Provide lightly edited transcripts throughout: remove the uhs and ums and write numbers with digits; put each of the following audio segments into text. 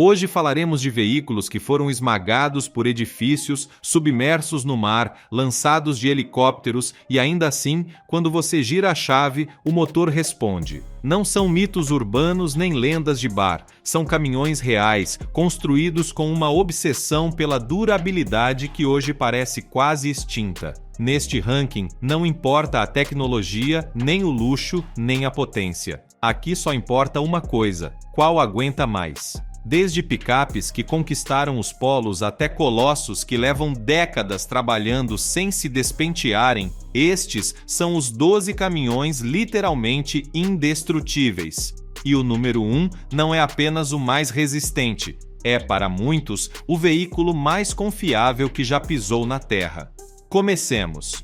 Hoje falaremos de veículos que foram esmagados por edifícios, submersos no mar, lançados de helicópteros e ainda assim, quando você gira a chave, o motor responde. Não são mitos urbanos nem lendas de bar, são caminhões reais, construídos com uma obsessão pela durabilidade que hoje parece quase extinta. Neste ranking, não importa a tecnologia, nem o luxo, nem a potência. Aqui só importa uma coisa: qual aguenta mais. Desde picapes que conquistaram os polos até colossos que levam décadas trabalhando sem se despentearem, estes são os 12 caminhões literalmente indestrutíveis. E o número 1 não é apenas o mais resistente, é para muitos o veículo mais confiável que já pisou na Terra. Comecemos!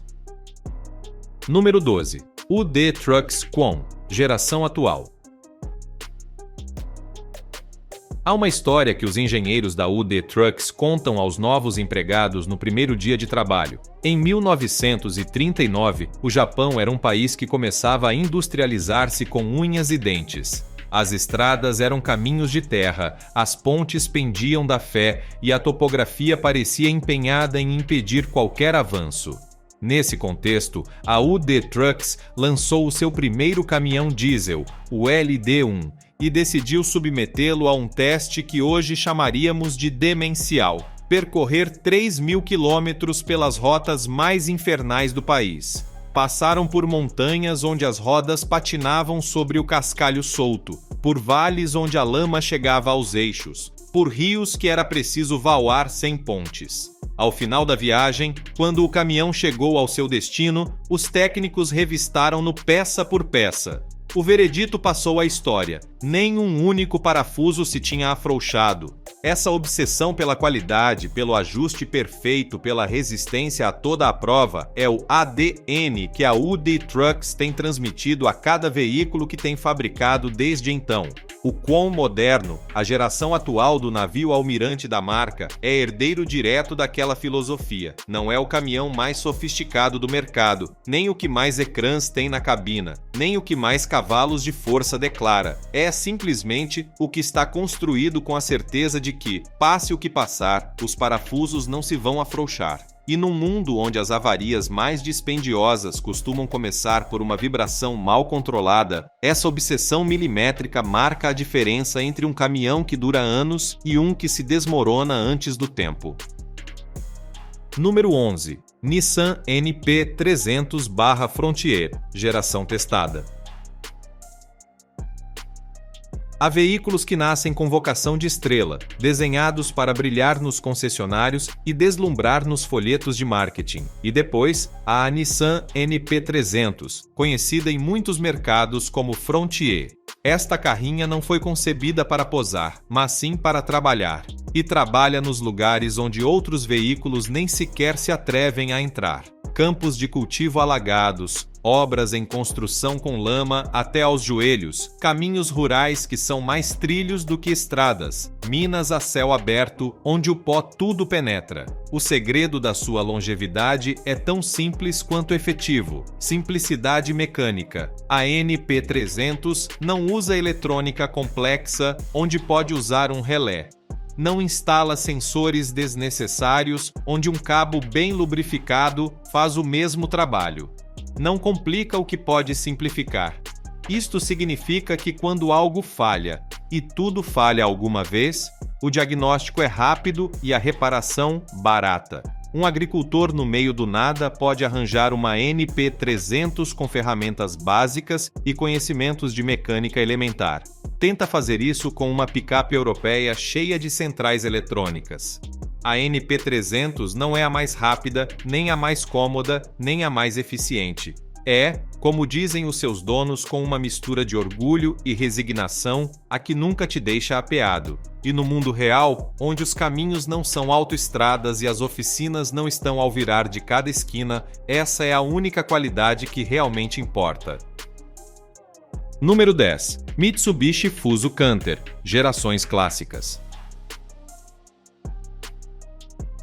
Número 12. UD Trucks Quon, geração atual. Há uma história que os engenheiros da UD Trucks contam aos novos empregados no primeiro dia de trabalho. Em 1939, o Japão era um país que começava a industrializar-se com unhas e dentes. As estradas eram caminhos de terra, as pontes pendiam da fé e a topografia parecia empenhada em impedir qualquer avanço. Nesse contexto, a UD Trucks lançou o seu primeiro caminhão diesel, o LD1, e decidiu submetê-lo a um teste que hoje chamaríamos de demencial: percorrer 3.000 quilômetros pelas rotas mais infernais do país. Passaram por montanhas onde as rodas patinavam sobre o cascalho solto, por vales onde a lama chegava aos eixos, por rios que era preciso vaoar sem pontes. Ao final da viagem, quando o caminhão chegou ao seu destino, os técnicos revistaram-no peça por peça. O veredito passou à história: nenhum único parafuso se tinha afrouxado. Essa obsessão pela qualidade, pelo ajuste perfeito, pela resistência a toda a prova, é o ADN que a UD Trucks tem transmitido a cada veículo que tem fabricado desde então. O Quon moderno, a geração atual do navio almirante da marca, é herdeiro direto daquela filosofia. Não é o caminhão mais sofisticado do mercado, nem o que mais ecrãs tem na cabina, nem o que mais cavalos de força declara. É simplesmente o que está construído com a certeza de que, passe o que passar, os parafusos não se vão afrouxar. E num mundo onde as avarias mais dispendiosas costumam começar por uma vibração mal controlada, essa obsessão milimétrica marca a diferença entre um caminhão que dura anos e um que se desmorona antes do tempo. Número 11. Nissan NP300/Frontier, geração testada. Há veículos que nascem com vocação de estrela, desenhados para brilhar nos concessionários e deslumbrar nos folhetos de marketing. E depois, há a Nissan NP300, conhecida em muitos mercados como Frontier. Esta carrinha não foi concebida para posar, mas sim para trabalhar. E trabalha nos lugares onde outros veículos nem sequer se atrevem a entrar. Campos de cultivo alagados, obras em construção com lama até aos joelhos, caminhos rurais que são mais trilhos do que estradas, minas a céu aberto onde o pó tudo penetra. O segredo da sua longevidade é tão simples quanto efetivo: simplicidade mecânica. A NP300 não usa eletrônica complexa onde pode usar um relé. Não instala sensores desnecessários onde um cabo bem lubrificado faz o mesmo trabalho. Não complica o que pode simplificar. Isto significa que quando algo falha, e tudo falha alguma vez, o diagnóstico é rápido e a reparação barata. Um agricultor no meio do nada pode arranjar uma NP300 com ferramentas básicas e conhecimentos de mecânica elementar. Tenta fazer isso com uma picape europeia cheia de centrais eletrônicas. A NP300 não é a mais rápida, nem a mais cômoda, nem a mais eficiente. É, como dizem os seus donos com uma mistura de orgulho e resignação, a que nunca te deixa apeado. E no mundo real, onde os caminhos não são autoestradas e as oficinas não estão ao virar de cada esquina, essa é a única qualidade que realmente importa. Número 10. Mitsubishi Fuso Canter, gerações clássicas.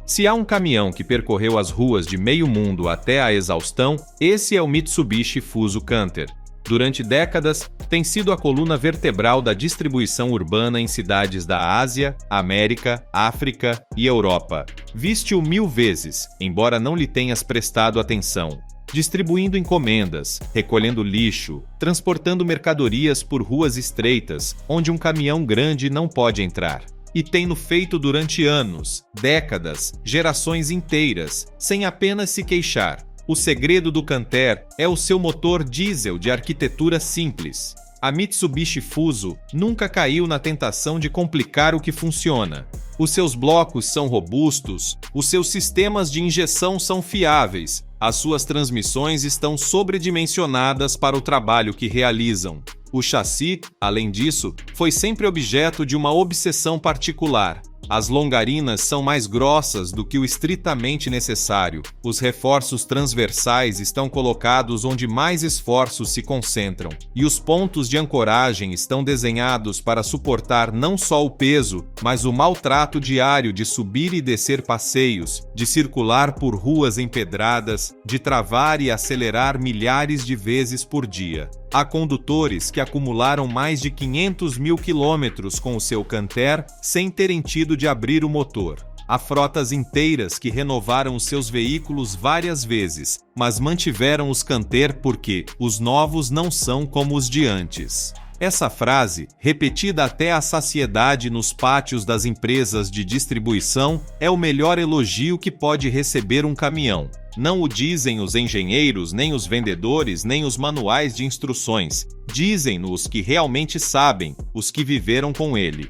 Se há um caminhão que percorreu as ruas de meio mundo até a exaustão, esse é o Mitsubishi Fuso Canter. Durante décadas, tem sido a coluna vertebral da distribuição urbana em cidades da Ásia, América, África e Europa. Viste-o 1000 vezes, embora não lhe tenhas prestado atenção. Distribuindo encomendas, recolhendo lixo, transportando mercadorias por ruas estreitas, onde um caminhão grande não pode entrar. E tem-no feito durante anos, décadas, gerações inteiras, sem apenas se queixar. O segredo do Canter é o seu motor diesel de arquitetura simples. A Mitsubishi Fuso nunca caiu na tentação de complicar o que funciona. Os seus blocos são robustos, os seus sistemas de injeção são fiáveis, as suas transmissões estão sobredimensionadas para o trabalho que realizam. O chassi, além disso, foi sempre objeto de uma obsessão particular. As longarinas são mais grossas do que o estritamente necessário. Os reforços transversais estão colocados onde mais esforços se concentram. E os pontos de ancoragem estão desenhados para suportar não só o peso, mas o maltrato diário de subir e descer passeios, de circular por ruas empedradas, de travar e acelerar milhares de vezes por dia. Há condutores que acumularam mais de 500 mil quilômetros com o seu Canter sem terem tido de abrir o motor. Há frotas inteiras que renovaram os seus veículos várias vezes, mas mantiveram os Canter porque os novos não são como os de antes. Essa frase, repetida até a saciedade nos pátios das empresas de distribuição, é o melhor elogio que pode receber um caminhão. Não o dizem os engenheiros, nem os vendedores, nem os manuais de instruções. Dizem-no os que realmente sabem, os que viveram com ele.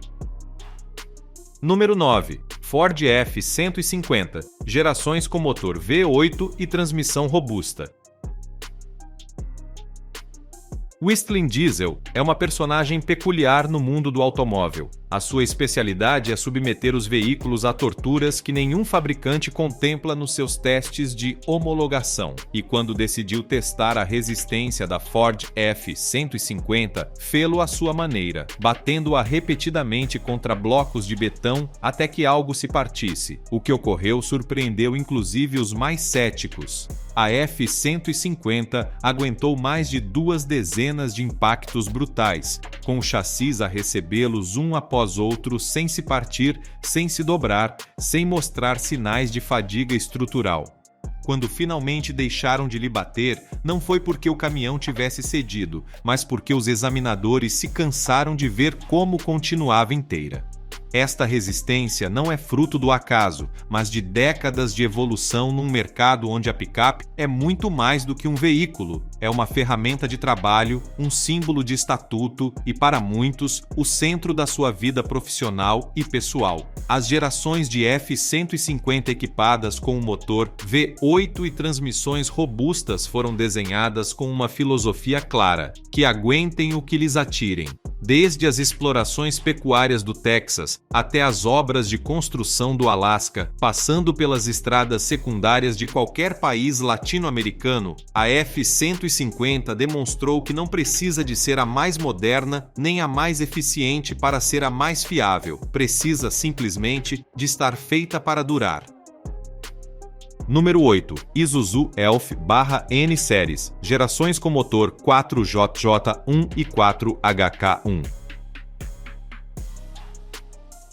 Número 9. Ford F-150. Gerações com motor V8 e transmissão robusta. Whistling Diesel é uma personagem peculiar no mundo do automóvel. A sua especialidade é submeter os veículos a torturas que nenhum fabricante contempla nos seus testes de homologação. E quando decidiu testar a resistência da Ford F-150, fê-lo à sua maneira, batendo-a repetidamente contra blocos de betão até que algo se partisse. O que ocorreu surpreendeu inclusive os mais céticos. A F-150 aguentou mais de 2 dezenas de impactos brutais, com o chassis a recebê-los um após outro sem se partir, sem se dobrar, sem mostrar sinais de fadiga estrutural. Quando finalmente deixaram de lhe bater, não foi porque o caminhão tivesse cedido, mas porque os examinadores se cansaram de ver como continuava inteira. Esta resistência não é fruto do acaso, mas de décadas de evolução num mercado onde a picape é muito mais do que um veículo. É uma ferramenta de trabalho, um símbolo de estatuto e, para muitos, o centro da sua vida profissional e pessoal. As gerações de F-150 equipadas com um motor V8 e transmissões robustas foram desenhadas com uma filosofia clara: que aguentem o que lhes atirem. Desde as explorações pecuárias do Texas até as obras de construção do Alasca, passando pelas estradas secundárias de qualquer país latino-americano, a F-150 demonstrou que não precisa de ser a mais moderna nem a mais eficiente para ser a mais fiável, precisa simplesmente de estar feita para durar. Número 8. Isuzu Elf/N Series, gerações com motor 4JJ1 e 4HK1.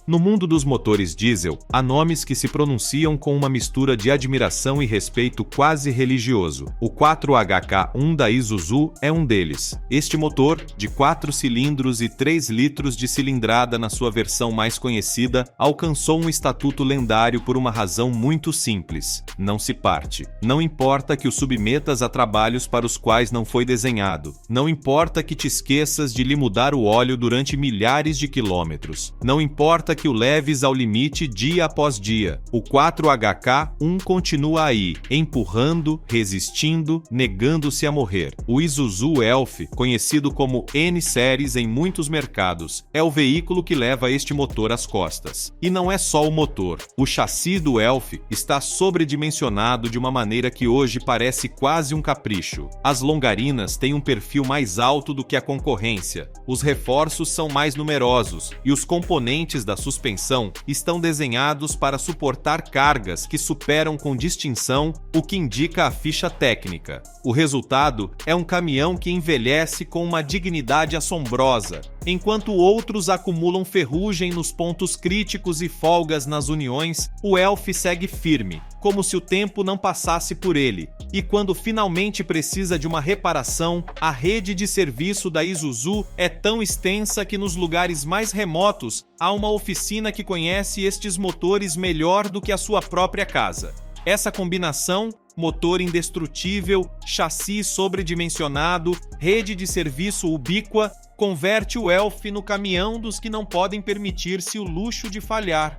No mundo dos motores diesel, há nomes que se pronunciam com uma mistura de admiração e respeito quase religioso. O 4HK1 da Isuzu é um deles. Este motor, de 4 cilindros e 3 litros de cilindrada na sua versão mais conhecida, alcançou um estatuto lendário por uma razão muito simples: não se parte. Não importa que o submetas a trabalhos para os quais não foi desenhado. Não importa que te esqueças de lhe mudar o óleo durante milhares de quilômetros. Não importa que o leves ao limite dia após dia. O 4HK1 continua aí, empurrando, resistindo, negando-se a morrer. O Isuzu Elf, conhecido como N-Series em muitos mercados, é o veículo que leva este motor às costas. E não é só o motor. O chassi do Elf está sobredimensionado de uma maneira que hoje parece quase um capricho. As longarinas têm um perfil mais alto do que a concorrência. Os reforços são mais numerosos e os componentes da suspensão estão desenhados para suportar cargas que superam com distinção o que indica a ficha técnica. O resultado é um caminhão que envelhece com uma dignidade assombrosa, enquanto outros acumulam ferrugem nos pontos críticos e folgas nas uniões. O Elf segue firme, como se o tempo não passasse por ele. E quando finalmente precisa de uma reparação, a rede de serviço da Isuzu é tão extensa que nos lugares mais remotos há uma oficina que conhece estes motores melhor do que a sua própria casa. Essa combinação, motor indestrutível, chassi sobredimensionado, rede de serviço ubíqua, converte o Elf no caminhão dos que não podem permitir-se o luxo de falhar.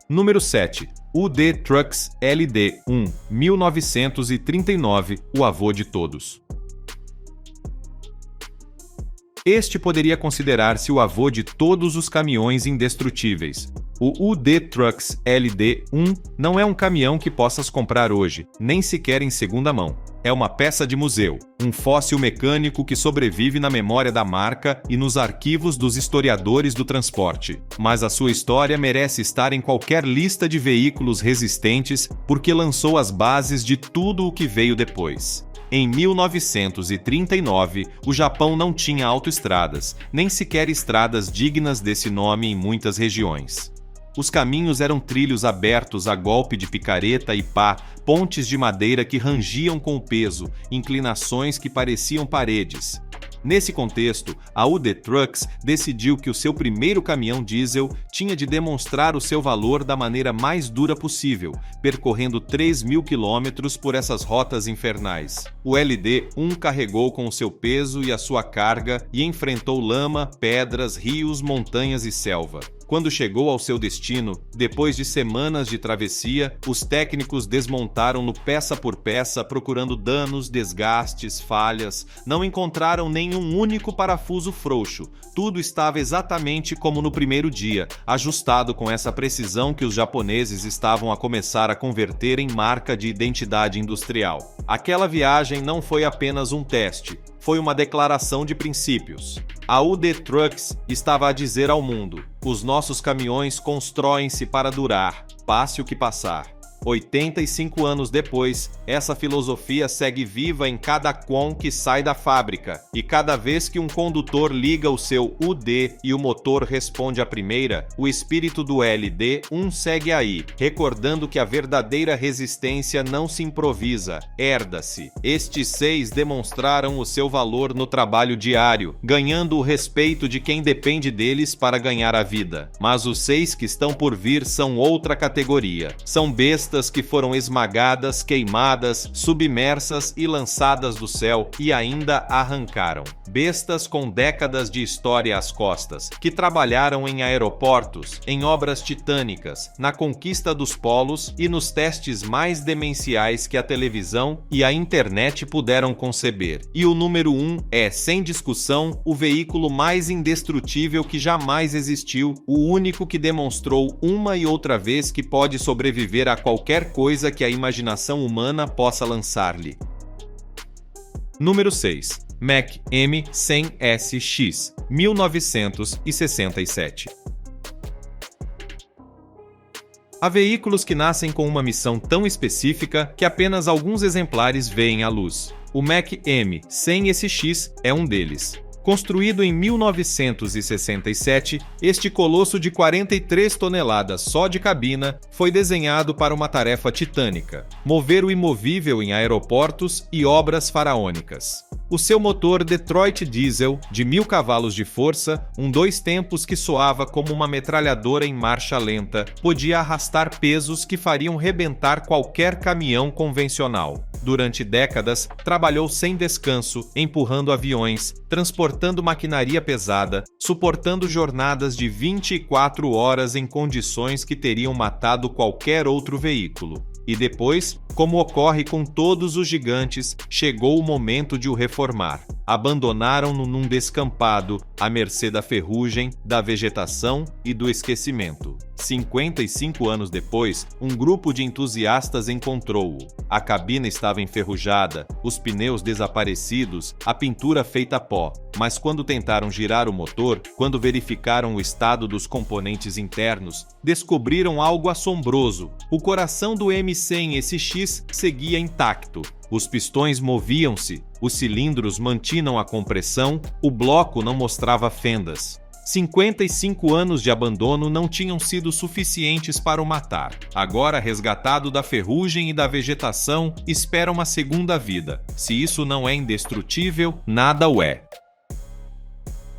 Número 7. UD Trucks LD1, 1939, o avô de todos. Este poderia considerar-se o avô de todos os caminhões indestrutíveis. O UD Trucks LD1 não é um caminhão que possas comprar hoje, nem sequer em segunda mão. É uma peça de museu, um fóssil mecânico que sobrevive na memória da marca e nos arquivos dos historiadores do transporte. Mas a sua história merece estar em qualquer lista de veículos resistentes porque lançou as bases de tudo o que veio depois. Em 1939, o Japão não tinha autoestradas, nem sequer estradas dignas desse nome em muitas regiões. Os caminhos eram trilhos abertos a golpe de picareta e pá, pontes de madeira que rangiam com o peso, inclinações que pareciam paredes. Nesse contexto, a UD Trucks decidiu que o seu primeiro caminhão diesel tinha de demonstrar o seu valor da maneira mais dura possível, percorrendo 3.000 quilômetros por essas rotas infernais. O LD1 carregou com o seu peso e a sua carga e enfrentou lama, pedras, rios, montanhas e selva. Quando chegou ao seu destino, depois de semanas de travessia, os técnicos desmontaram-no peça por peça, procurando danos, desgastes, falhas. Não encontraram nenhum único parafuso frouxo. Tudo estava exatamente como no primeiro dia, ajustado com essa precisão que os japoneses estavam a começar a converter em marca de identidade industrial. Aquela viagem não foi apenas um teste, foi uma declaração de princípios. A UD Trucks estava a dizer ao mundo: os nossos caminhões constroem-se para durar, passe o que passar. 85 anos depois, essa filosofia segue viva em cada quão que sai da fábrica, e cada vez que um condutor liga o seu UD e o motor responde à primeira, o espírito do LD1 segue aí, recordando que a verdadeira resistência não se improvisa, herda-se. Estes 6 demonstraram o seu valor no trabalho diário, ganhando o respeito de quem depende deles para ganhar a vida. Mas os 6 que estão por vir são outra categoria. São bestas que foram esmagadas, queimadas, submersas e lançadas do céu e ainda arrancaram. Bestas com décadas de história às costas, que trabalharam em aeroportos, em obras titânicas, na conquista dos polos e nos testes mais demenciais que a televisão e a internet puderam conceber. E o número 1 é, sem discussão, o veículo mais indestrutível que jamais existiu, o único que demonstrou uma e outra vez que pode sobreviver a qualquer coisa que a imaginação humana possa lançar-lhe. Número 6. Mack M100SX, 1967. Há veículos que nascem com uma missão tão específica que apenas alguns exemplares veem a luz. O Mack M100SX é um deles. Construído em 1967, este colosso de 43 toneladas só de cabina foi desenhado para uma tarefa titânica: mover o imovível em aeroportos e obras faraônicas. O seu motor Detroit Diesel, de 1.000 cavalos de força, um 2 tempos que soava como uma metralhadora em marcha lenta, podia arrastar pesos que fariam rebentar qualquer caminhão convencional. Durante décadas, trabalhou sem descanso, empurrando aviões, transportando maquinaria pesada, suportando jornadas de 24 horas em condições que teriam matado qualquer outro veículo. E depois, como ocorre com todos os gigantes, chegou o momento de o reformar. Abandonaram-no num descampado, à mercê da ferrugem, da vegetação e do esquecimento. 55 anos depois, um grupo de entusiastas encontrou-o. A cabina estava enferrujada, os pneus desaparecidos, a pintura feita a pó. Mas quando tentaram girar o motor, quando verificaram o estado dos componentes internos, descobriram algo assombroso. O coração do M100 SX seguia intacto. Os pistões moviam-se, os cilindros mantinham a compressão, o bloco não mostrava fendas. 55 anos de abandono não tinham sido suficientes para o matar. Agora, resgatado da ferrugem e da vegetação, espera uma segunda vida. Se isso não é indestrutível, nada o é.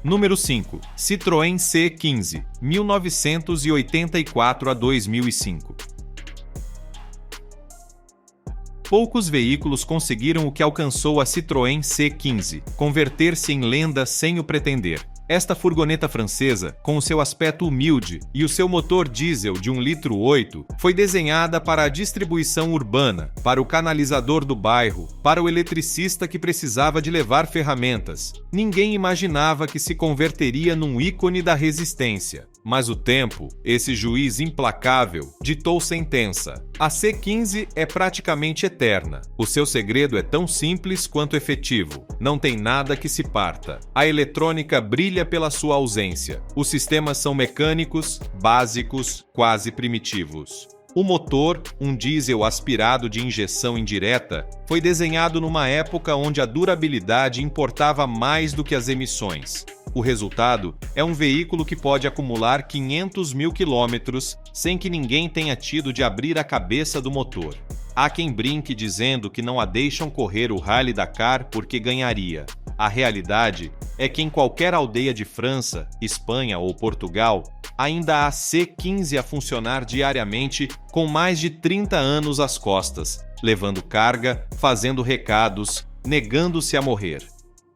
Número 5. Citroën C15, 1984 a 2005. Poucos veículos conseguiram o que alcançou a Citroën C15, converter-se em lenda sem o pretender. Esta furgoneta francesa, com o seu aspecto humilde e o seu motor diesel de 1,8 litro, foi desenhada para a distribuição urbana, para o canalizador do bairro, para o eletricista que precisava de levar ferramentas. Ninguém imaginava que se converteria num ícone da resistência. Mas o tempo, esse juiz implacável, ditou sentença. A C15 é praticamente eterna. O seu segredo é tão simples quanto efetivo. Não tem nada que se parta. A eletrônica brilha pela sua ausência. Os sistemas são mecânicos, básicos, quase primitivos. O motor, um diesel aspirado de injeção indireta, foi desenhado numa época onde a durabilidade importava mais do que as emissões. O resultado é um veículo que pode acumular 500 mil quilômetros sem que ninguém tenha tido de abrir a cabeça do motor. Há quem brinque dizendo que não a deixam correr o Rally Dakar porque ganharia. A realidade é que em qualquer aldeia de França, Espanha ou Portugal, ainda há C15 a funcionar diariamente com mais de 30 anos às costas, levando carga, fazendo recados, negando-se a morrer.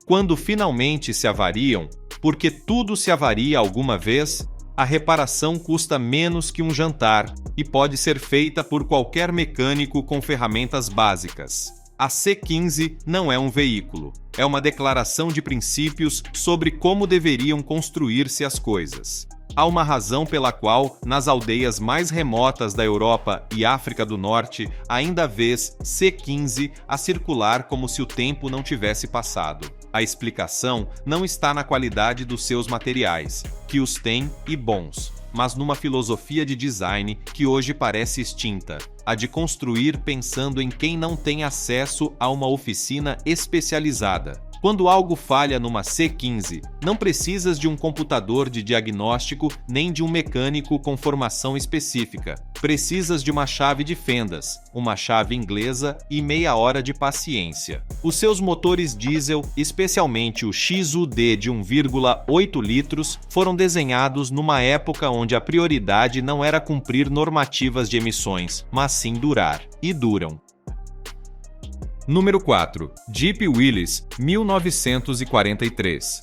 Quando finalmente se avariam, porque tudo se avaria alguma vez, a reparação custa menos que um jantar e pode ser feita por qualquer mecânico com ferramentas básicas. A C15 não é um veículo, é uma declaração de princípios sobre como deveriam construir-se as coisas. Há uma razão pela qual, nas aldeias mais remotas da Europa e África do Norte, ainda vês C15 a circular como se o tempo não tivesse passado. A explicação não está na qualidade dos seus materiais, que os tem e bons, mas numa filosofia de design que hoje parece extinta, a de construir pensando em quem não tem acesso a uma oficina especializada. Quando algo falha numa C15, não precisas de um computador de diagnóstico nem de um mecânico com formação específica. Precisas de uma chave de fendas, uma chave inglesa e meia hora de paciência. Os seus motores diesel, especialmente o XUD de 1,8 litros, foram desenhados numa época onde a prioridade não era cumprir normativas de emissões, mas sim durar. E duram. Número 4. Jeep Willys, 1943.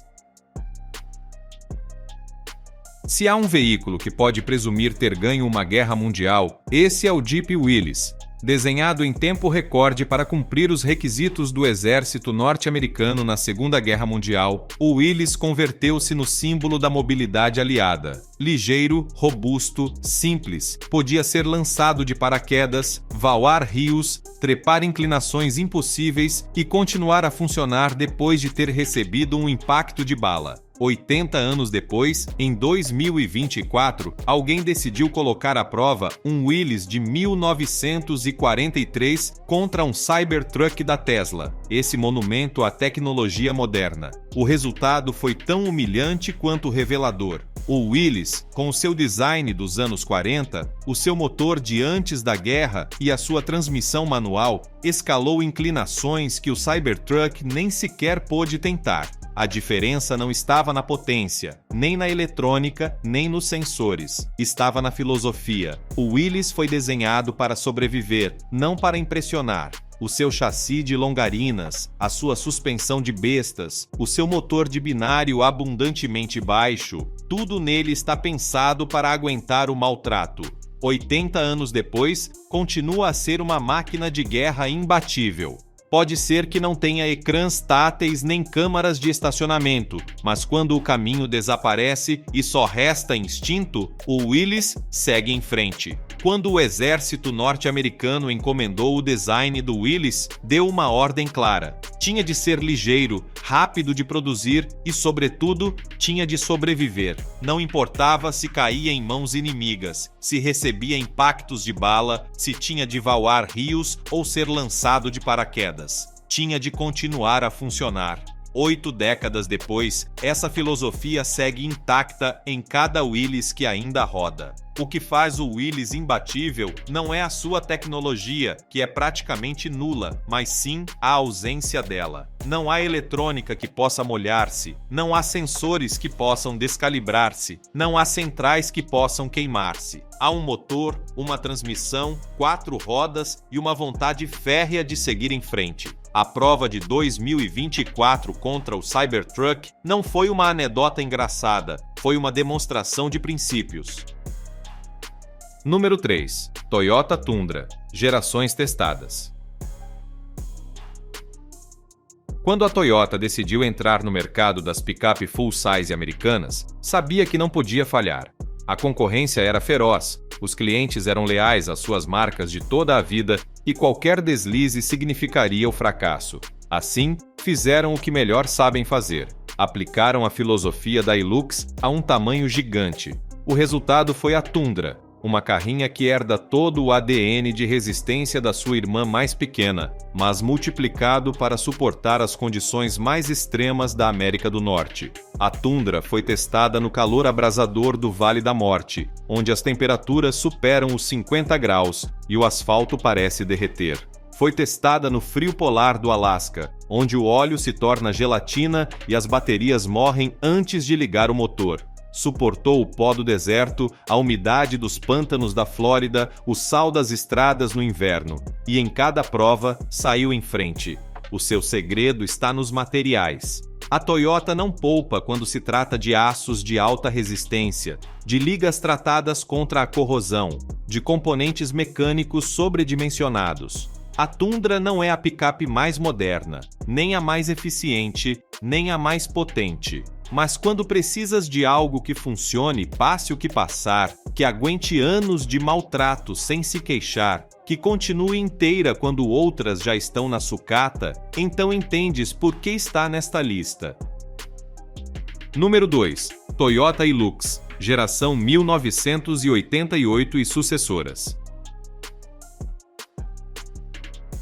Se há um veículo que pode presumir ter ganho uma guerra mundial, esse é o Jeep Willys. Desenhado em tempo recorde para cumprir os requisitos do exército norte-americano na Segunda Guerra Mundial, o Willys converteu-se no símbolo da mobilidade aliada. Ligeiro, robusto, simples, podia ser lançado de paraquedas, valar rios, trepar inclinações impossíveis e continuar a funcionar depois de ter recebido um impacto de bala. 80 anos depois, em 2024, alguém decidiu colocar à prova um Willys de 1943 contra um Cybertruck da Tesla, esse monumento à tecnologia moderna. O resultado foi tão humilhante quanto revelador. O Willys, com o seu design dos anos 40, o seu motor de antes da guerra e a sua transmissão manual, escalou inclinações que o Cybertruck nem sequer pôde tentar. A diferença não estava na potência, nem na eletrônica, nem nos sensores. Estava na filosofia. O Willys foi desenhado para sobreviver, não para impressionar. O seu chassi de longarinas, a sua suspensão de bestas, o seu motor de binário abundantemente baixo, tudo nele está pensado para aguentar o maltrato. 80 anos depois, continua a ser uma máquina de guerra imbatível. Pode ser que não tenha ecrãs táteis nem câmaras de estacionamento, mas quando o caminho desaparece e só resta instinto, o Willys segue em frente. Quando o exército norte-americano encomendou o design do Willys, deu uma ordem clara. Tinha de ser ligeiro, rápido de produzir e, sobretudo, tinha de sobreviver. Não importava se caía em mãos inimigas, se recebia impactos de bala, se tinha de valar rios ou ser lançado de paraquedas. Tinha de continuar a funcionar. 8 décadas depois, essa filosofia segue intacta em cada Willys que ainda roda. O que faz o Willys imbatível não é a sua tecnologia, que é praticamente nula, mas sim a ausência dela. Não há eletrônica que possa molhar-se, não há sensores que possam descalibrar-se, não há centrais que possam queimar-se. Há um motor, uma transmissão, 4 rodas e uma vontade férrea de seguir em frente. A prova de 2024 contra o Cybertruck não foi uma anedota engraçada, foi uma demonstração de princípios. Número 3. Toyota Tundra. Gerações testadas. Quando a Toyota decidiu entrar no mercado das picape full-size americanas, sabia que não podia falhar. A concorrência era feroz, os clientes eram leais às suas marcas de toda a vida e qualquer deslize significaria o fracasso. Assim, fizeram o que melhor sabem fazer. Aplicaram a filosofia da Hilux a um tamanho gigante. O resultado foi a Tundra, uma carrinha que herda todo o ADN de resistência da sua irmã mais pequena, mas multiplicado para suportar as condições mais extremas da América do Norte. A Tundra foi testada no calor abrasador do Vale da Morte, onde as temperaturas superam os 50 graus e o asfalto parece derreter. Foi testada no frio polar do Alasca, onde o óleo se torna gelatina e as baterias morrem antes de ligar o motor. Suportou o pó do deserto, a umidade dos pântanos da Flórida, o sal das estradas no inverno. E em cada prova, saiu em frente. O seu segredo está nos materiais. A Toyota não poupa quando se trata de aços de alta resistência, de ligas tratadas contra a corrosão, de componentes mecânicos sobredimensionados. A Tundra não é a picape mais moderna, nem a mais eficiente, nem a mais potente. Mas quando precisas de algo que funcione, passe o que passar, que aguente anos de maltrato sem se queixar, que continue inteira quando outras já estão na sucata, então entendes por que está nesta lista. Número 2. Toyota Hilux, geração 1988 e sucessoras.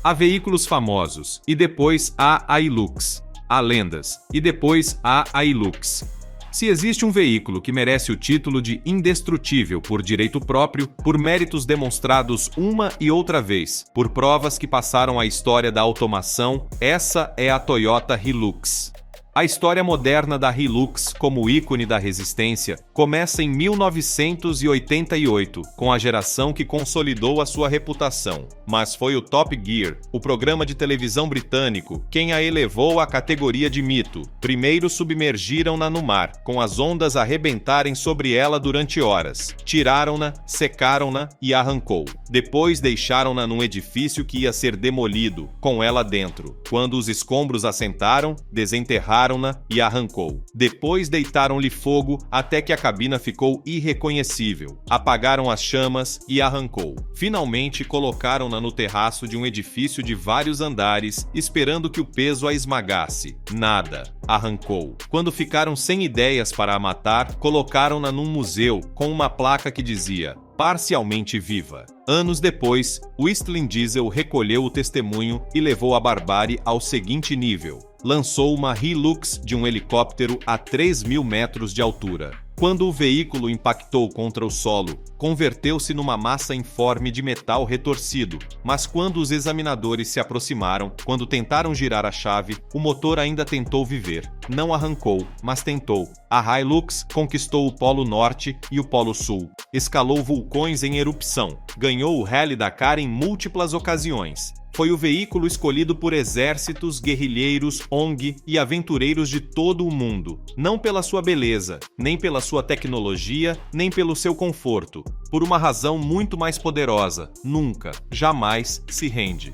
Há veículos famosos, e depois há a Hilux. Há lendas, e depois há a Hilux. Se existe um veículo que merece o título de indestrutível por direito próprio, por méritos demonstrados uma e outra vez, por provas que passaram a história da automação, essa é a Toyota Hilux. A história moderna da Hilux como ícone da resistência começa em 1988, com a geração que consolidou a sua reputação. Mas foi o Top Gear, o programa de televisão britânico, quem a elevou à categoria de mito. Primeiro submergiram-na no mar, com as ondas arrebentarem sobre ela durante horas. Tiraram-na, secaram-na e arrancou. Depois deixaram-na num edifício que ia ser demolido, com ela dentro. Quando os escombros assentaram, desenterraram-na e arrancou. Depois deitaram-lhe fogo até que a cabina ficou irreconhecível. Apagaram as chamas e arrancou. Finalmente colocaram-na no terraço de um edifício de vários andares, esperando que o peso a esmagasse. Nada. Arrancou. Quando ficaram sem ideias para a matar, colocaram-na num museu com uma placa que dizia parcialmente viva. Anos depois, Whistling Diesel recolheu o testemunho e levou a barbárie ao seguinte nível. Lançou uma Hilux de um helicóptero a 3.000 metros de altura. Quando o veículo impactou contra o solo, converteu-se numa massa informe de metal retorcido, mas quando os examinadores se aproximaram, quando tentaram girar a chave, o motor ainda tentou viver. Não arrancou, mas tentou. A Hilux conquistou o Polo Norte e o Polo Sul, escalou vulcões em erupção, ganhou o Rally Dakar em múltiplas ocasiões. Foi o veículo escolhido por exércitos, guerrilheiros, ONG e aventureiros de todo o mundo, não pela sua beleza, nem pela sua tecnologia, nem pelo seu conforto, por uma razão muito mais poderosa: nunca, jamais se rende.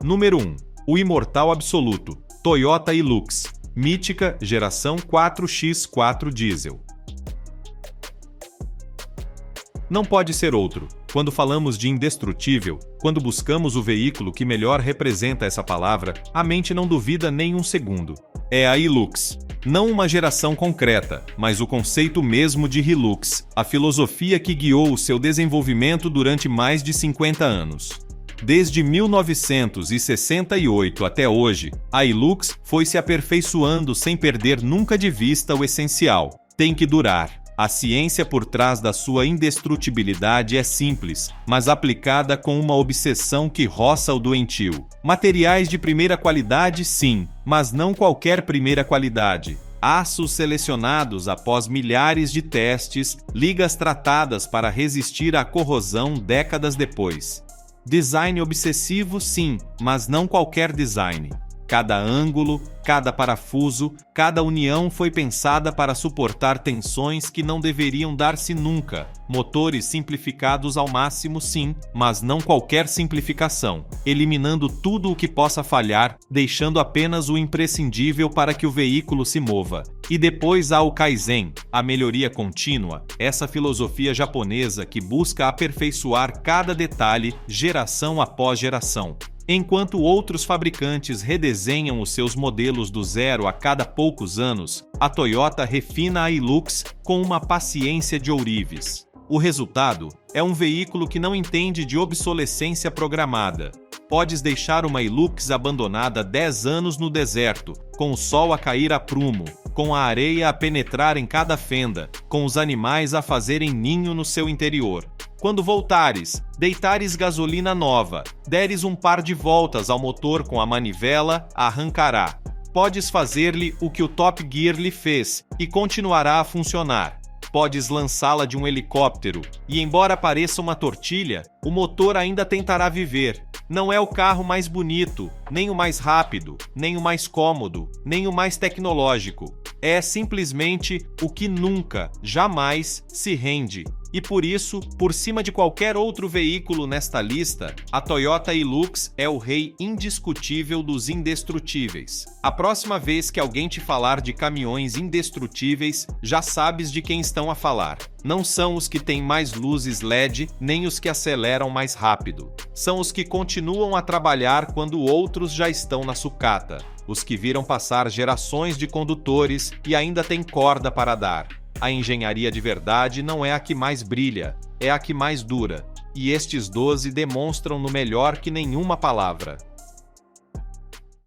Número 1. O imortal absoluto, Toyota Hilux, mítica geração 4x4 diesel. Não pode ser outro. Quando falamos de indestrutível, quando buscamos o veículo que melhor representa essa palavra, a mente não duvida nem um segundo. É a Hilux. Não uma geração concreta, mas o conceito mesmo de Hilux, a filosofia que guiou o seu desenvolvimento durante mais de 50 anos. Desde 1968 até hoje, a Hilux foi se aperfeiçoando sem perder nunca de vista o essencial: tem que durar. A ciência por trás da sua indestrutibilidade é simples, mas aplicada com uma obsessão que roça o doentio. Materiais de primeira qualidade, sim, mas não qualquer primeira qualidade. Aços selecionados após milhares de testes, ligas tratadas para resistir à corrosão décadas depois. Design obsessivo, sim, mas não qualquer design. Cada ângulo, cada parafuso, cada união foi pensada para suportar tensões que não deveriam dar-se nunca. Motores simplificados ao máximo, sim, mas não qualquer simplificação, eliminando tudo o que possa falhar, deixando apenas o imprescindível para que o veículo se mova. E depois há o Kaizen, a melhoria contínua, essa filosofia japonesa que busca aperfeiçoar cada detalhe, geração após geração. Enquanto outros fabricantes redesenham os seus modelos do zero a cada poucos anos, a Toyota refina a Hilux com uma paciência de ourives. O resultado é um veículo que não entende de obsolescência programada. Podes deixar uma Hilux abandonada 10 anos no deserto, com o sol a cair a prumo, com a areia a penetrar em cada fenda, com os animais a fazerem ninho no seu interior. Quando voltares, deitares gasolina nova, deres um par de voltas ao motor com a manivela, arrancará. Podes fazer-lhe o que o Top Gear lhe fez e continuará a funcionar. Podes lançá-la de um helicóptero e, embora pareça uma tortilha, o motor ainda tentará viver. Não é o carro mais bonito, nem o mais rápido, nem o mais cômodo, nem o mais tecnológico. É simplesmente o que nunca, jamais se rende. E por isso, por cima de qualquer outro veículo nesta lista, a Toyota Hilux é o rei indiscutível dos indestrutíveis. A próxima vez que alguém te falar de caminhões indestrutíveis, já sabes de quem estão a falar. Não são os que têm mais luzes LED, nem os que aceleram mais rápido. São os que continuam a trabalhar quando outros já estão na sucata. Os que viram passar gerações de condutores e ainda têm corda para dar. A engenharia de verdade não é a que mais brilha, é a que mais dura. E estes 12 demonstram no melhor que nenhuma palavra.